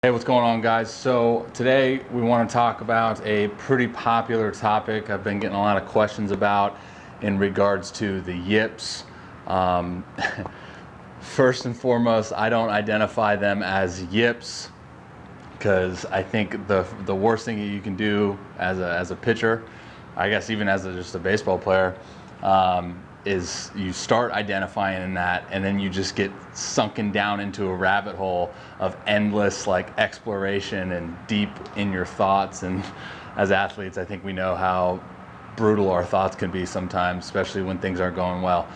Hey, what's going on, guys? So today we want to talk about a pretty popular topic I've been getting a lot of questions about in regards to the yips. Um, First and foremost, I don't identify them as yips because I think the worst thing that you can do as a pitcher, I guess even as just a baseball player, is you start identifying in that, and then you just get sunken down into a rabbit hole of endless exploration and deep in your thoughts. And as athletes, I think we know how brutal our thoughts can be sometimes, especially when things aren't going well.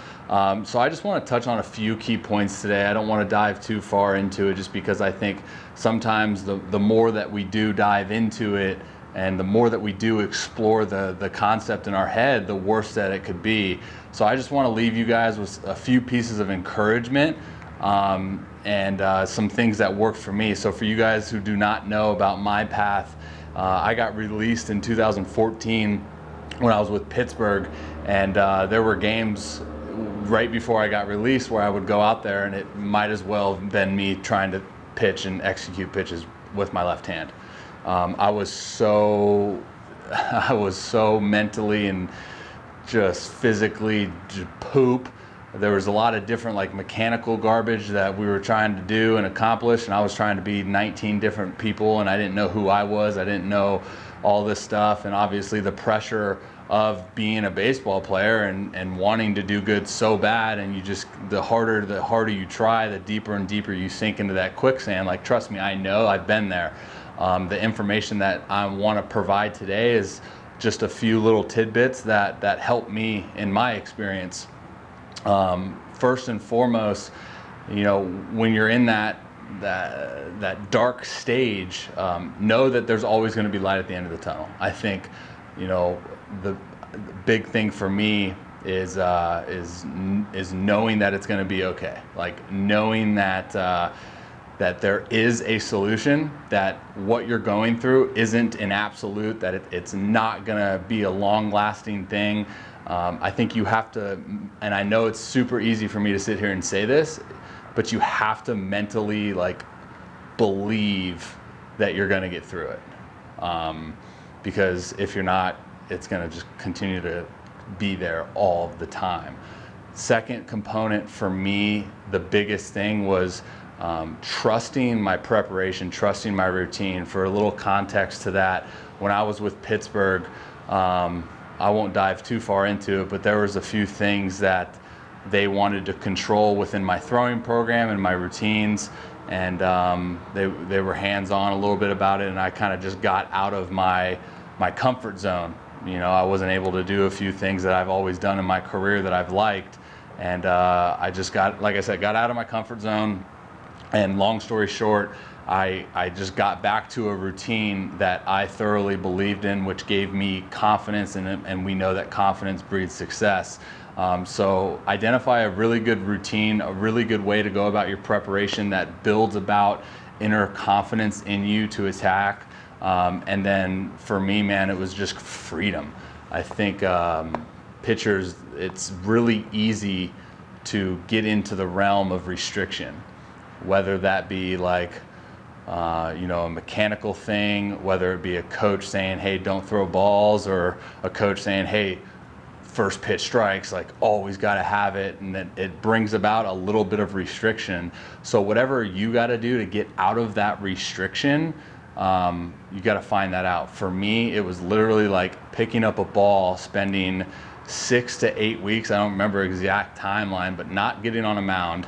So I just want to touch on a few key points today. I don't want to dive too far into it, just because I think sometimes the more that we do dive into it and the more that we do explore the concept in our head, the worse that it could be. So I just want to leave you guys with a few pieces of encouragement and some things that worked for me. So for you guys who do not know about my path, I got released in 2014 when I was with Pittsburgh, and there were games right before I got released where I would go out there and it might as well have been me trying to pitch and execute pitches with my left hand. I was so mentally and just physically poop. There was a lot of different mechanical garbage that we were trying to do and accomplish, and I was trying to be 19 different people, and I didn't know who I was. I didn't know all this stuff, and obviously the pressure of being a baseball player and wanting to do good so bad, and the harder you try, the deeper and deeper you sink into that quicksand. Trust me, I know, I've been there. The information that I want to provide today is just a few little tidbits that help me in my experience. First and foremost, when you're in that dark stage, know that there's always going to be light at the end of the tunnel. I think, the big thing for me is knowing that it's going to be okay. Knowing that there is a solution, that what you're going through isn't an absolute, that it's not going to be a long-lasting thing. I think you have to, and I know it's super easy for me to sit here and say this, but you have to mentally believe that you're going to get through it. Because if you're not, it's going to just continue to be there all the time. Second component for me, the biggest thing was trusting my preparation, trusting my routine. For a little context to that, when I was with Pittsburgh, I won't dive too far into it, but there was a few things that they wanted to control within my throwing program and my routines, and they were hands-on a little bit about it, and I kind of just got out of my comfort zone. I wasn't able to do a few things that I've always done in my career that I've liked, and I just got out of my comfort zone. And long story short, I just got back to a routine that I thoroughly believed in, which gave me confidence, and we know that confidence breeds success. So identify a really good routine, a really good way to go about your preparation that builds about inner confidence in you to attack. And then for me, man, it was just freedom. I think pitchers, it's really easy to get into the realm of restriction, whether that be a mechanical thing, whether it be a coach saying, hey, don't throw balls, or a coach saying, hey, first pitch strikes, always got to have it, and then it brings about a little bit of restriction. So whatever you got to do to get out of that restriction, you got to find that out. For me, it was literally picking up a ball, spending 6 to 8 weeks, I don't remember exact timeline, but not getting on a mound,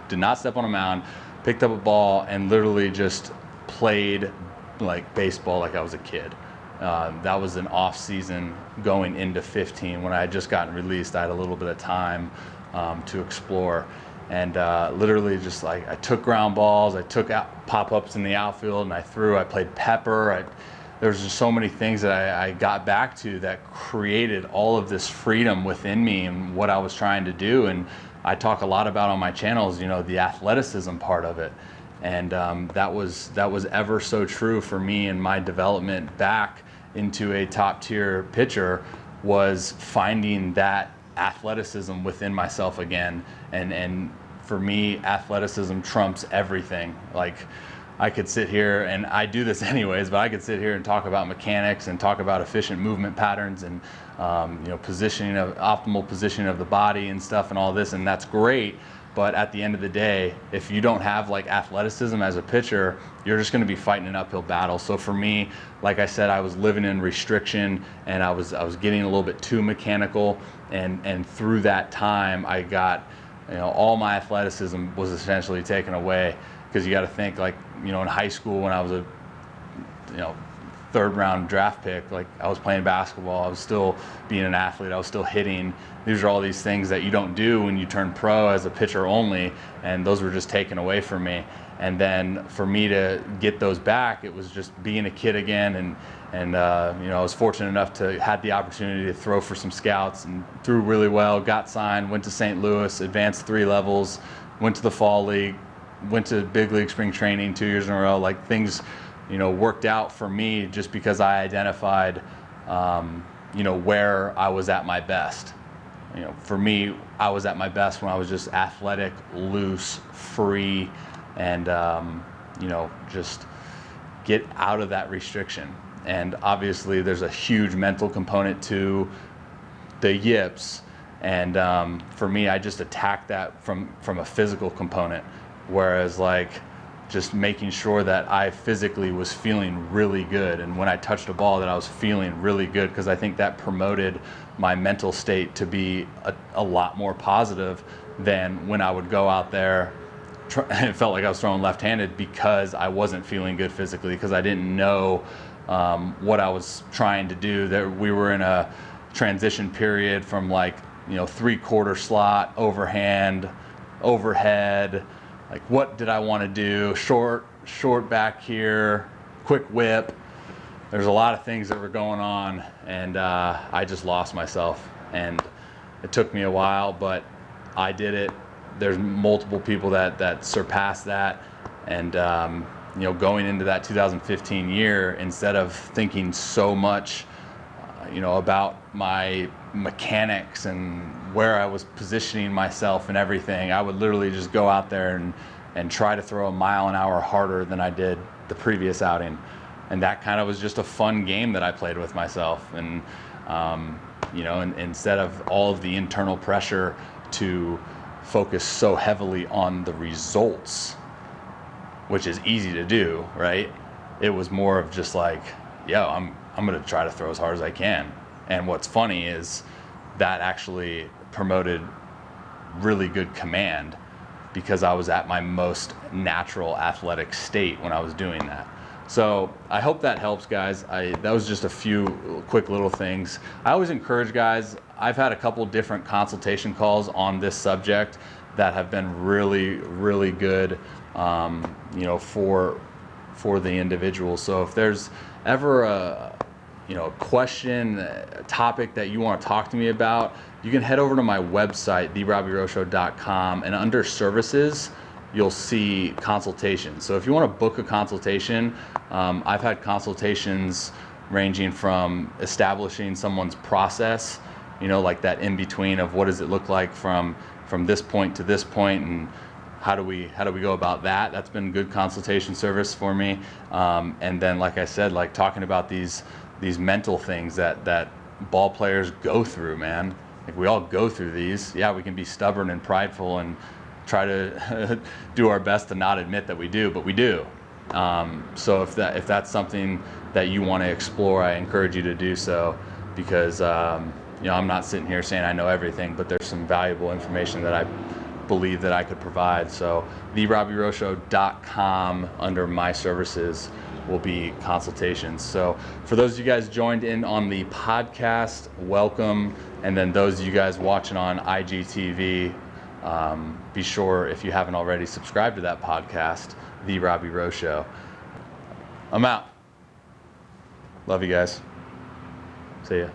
did not step on a mound, picked up a ball and literally just played baseball like I was a kid. That was an off season going into 15. When I had just gotten released, I had a little bit of time to explore, and literally just I took ground balls, I took pop-ups in the outfield, and I played pepper. There's just so many things that I got back to that created all of this freedom within me and what I was trying to do. And I talk a lot about on my channels, the athleticism part of it. And that was ever so true for me in my development back into a top tier pitcher, was finding that athleticism within myself again. And for me, athleticism trumps everything. I could sit here, and I do this anyways, but I could sit here and talk about mechanics and talk about efficient movement patterns and positioning of optimal positioning of the body and stuff and all this, and that's great. But at the end of the day, if you don't have like athleticism as a pitcher, you're just going to be fighting an uphill battle. So for me, like I said, I was living in restriction, and I was getting a little bit too mechanical, and through that time, I got, all my athleticism was essentially taken away. Because you got to think, like, in high school when I was a third round draft pick, like, I was playing basketball, I was still being an athlete, I was still hitting. These are all these things that you don't do when you turn pro as a pitcher only, and those were just taken away from me. And then for me to get those back, it was just being a kid again, and I was fortunate enough to had the opportunity to throw for some scouts, and threw really well, got signed, went to St. Louis, advanced 3 levels, went to the fall league, went to big league spring training 2 years in a row. Like, things worked out for me just because I identified where I was at my best. For me, I was at my best when I was just athletic, loose, free, and just get out of that restriction. And obviously there's a huge mental component to the yips, and for me, I just attacked that from a physical component. Whereas, like, just making sure that I physically was feeling really good, and when I touched a ball that I was feeling really good, because I think that promoted my mental state to be a lot more positive than when I would go out there and it felt like I was throwing left-handed because I wasn't feeling good physically, because I didn't know what I was trying to do. That we were in a transition period from, like, 3/4 slot, overhand, overhead. Like, what did I want to do? Short back here, quick whip. There's a lot of things that were going on, and I just lost myself. And it took me a while, but I did it. There's multiple people that surpassed that. And going into that 2015 year, instead of thinking so much about my mechanics and where I was positioning myself and everything, I would literally just go out there and try to throw 1 mile an hour harder than I did the previous outing. And that kind of was just a fun game that I played with myself. And and instead of all of the internal pressure to focus so heavily on the results, which is easy to do, right? It was more of just like, I'm going to try to throw as hard as I can. And what's funny is that actually promoted really good command, because I was at my most natural athletic state when I was doing that. So I hope that helps, guys. That was just a few quick little things. I always encourage guys, I've had a couple different consultation calls on this subject that have been really, really good, for the individual. So if there's ever a question, a topic that you want to talk to me about, you can head over to my website, therobbyroshow.com, and under services, you'll see consultations. So if you want to book a consultation, I've had consultations ranging from establishing someone's process, like that in between of what does it look like from this point to this point, and how do we go about that. That's been good consultation service for me. And then, like I said, like talking about these mental things that ball players go through, man. Like, we all go through these. Yeah, we can be stubborn and prideful and try to do our best to not admit that we do, but we do. So if that's something that you want to explore, I encourage you to do so, because I'm not sitting here saying I know everything, but there's some valuable information that I believe that I could provide. So therobbyroshow.com, under my services, will be consultations. So for those of you guys joined in on the podcast, welcome. And then those of you guys watching on IGTV, be sure, if you haven't already, subscribe to that podcast, The Robby Rowe Show. I'm out. Love you guys. See ya.